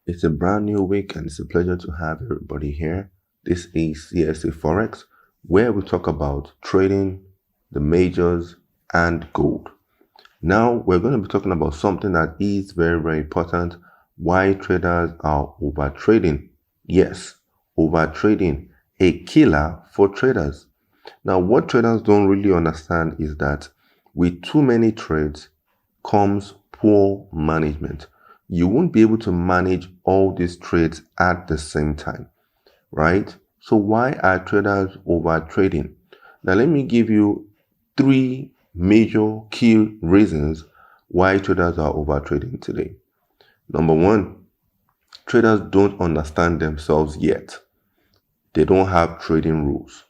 It's a brand new week and it's a pleasure to have everybody here. This is CSAFOREX, where we talk about trading, the majors, and gold. Now we're going to be talking about something that is very, very important. Why traders are over trading. Yes, over trading, a killer for traders. Now, what traders don't really understand is that with too many trades comes poor management. You won't be able to manage all these trades at the same time, right? So why are traders over trading? Now, let me give you 3 major key reasons why traders are over trading today. Number 1, traders don't understand themselves yet. They don't have trading rules.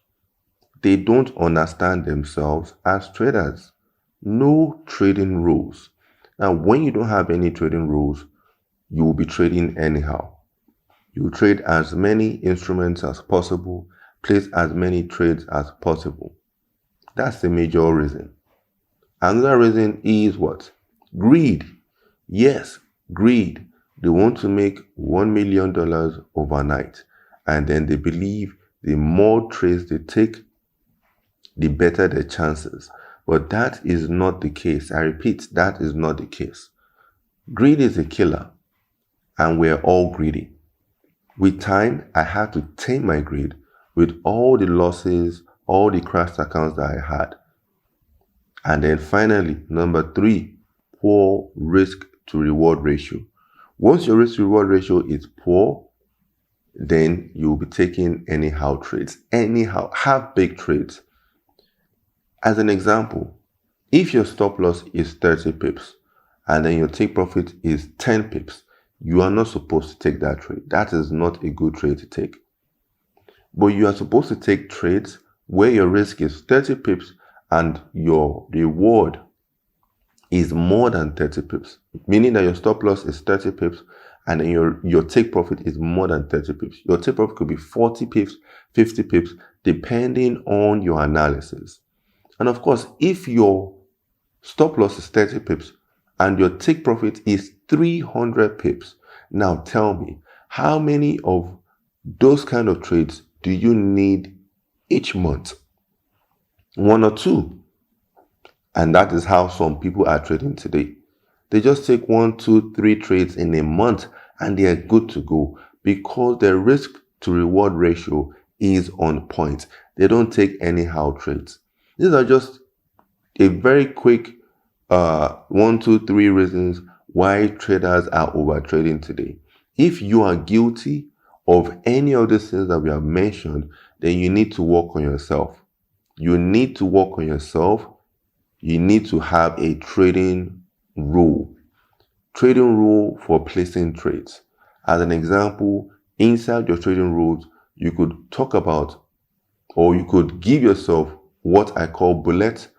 They don't understand themselves as traders. No trading rules. Now, when you don't have any trading rules, you will be trading anyhow. You trade as many instruments as possible, place as many trades as possible. That's the major reason. Another reason is what? Greed. Yes, greed. They want to make $1 million overnight, and then they believe the more trades they take, the better the chances. But that is not the case. I repeat, that is not the case. Greed is a killer, and we're all greedy. With time, I had to tame my greed with all the losses, all the crashed accounts that I had. And then finally, number 3, poor risk to reward ratio. Once your risk to reward ratio is poor, then you'll be taking anyhow trades. Anyhow, have big trades. As an example, if your stop loss is 30 pips and then your take profit is 10 pips, you are not supposed to take that trade. That is not a good trade to take. But you are supposed to take trades where your risk is 30 pips and your reward is more than 30 pips, meaning that your stop loss is 30 pips and then your take profit is more than 30 pips. Your take profit could be 40 pips, 50 pips, depending on your analysis. And of course, if your stop loss is 30 pips and your take profit is 300 pips, now tell me, how many of those kind of trades do you need each month? 1 or 2. And that is how some people are trading today. They just take 1, 2, 3 trades in a month and they are good to go because their risk to reward ratio is on point. They don't take anyhow trades. These are just a very quick 1, 2, 3 reasons why traders are over trading today. If you are guilty of any of the things that we have mentioned, then you need to work on yourself. You need to work on yourself. You need to have a trading rule. Trading rule for placing trades. As an example, inside your trading rules, you could talk about, or you could give yourself what I call bullets.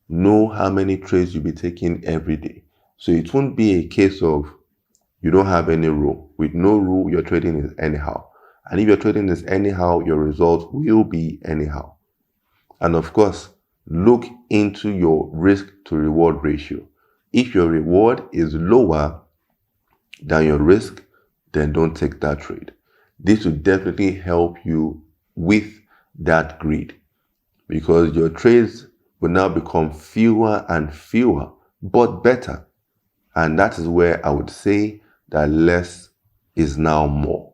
Know how many trades you'll be taking every day. So it won't be a case of you don't have any rule. With no rule, your trading is anyhow. And if your trading is anyhow, your results will be anyhow. And of course, look into your risk to reward ratio. If your reward is lower than your risk, then don't take that trade. This will definitely help you with that greed because your trades will now become fewer and fewer, but better. And that is where I would say that less is now more.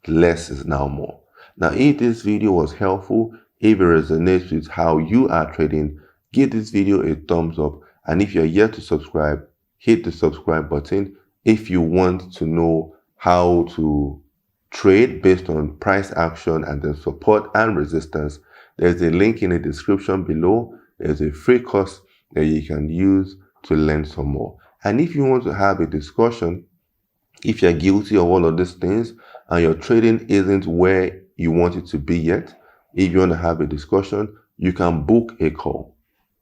Less is now more. Now, if this video was helpful, if it resonates with how you are trading, give this video a thumbs up. And if you're yet to subscribe, hit the subscribe button. If you want to know how to trade based on price action and then support and resistance, there's a link in the description below. There's a free course that you can use to learn some more. And if you want to have a discussion, if you're guilty of all of these things and your trading isn't where you want it to be yet, if you want to have a discussion, you can book a call.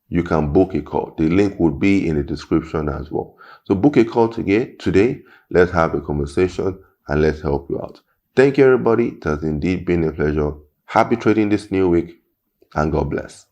You can book a call. The link would be in the description as well. So book a call today. Let's have a conversation and let's help you out. Thank you, everybody. It has indeed been a pleasure. Happy trading this new week and God bless.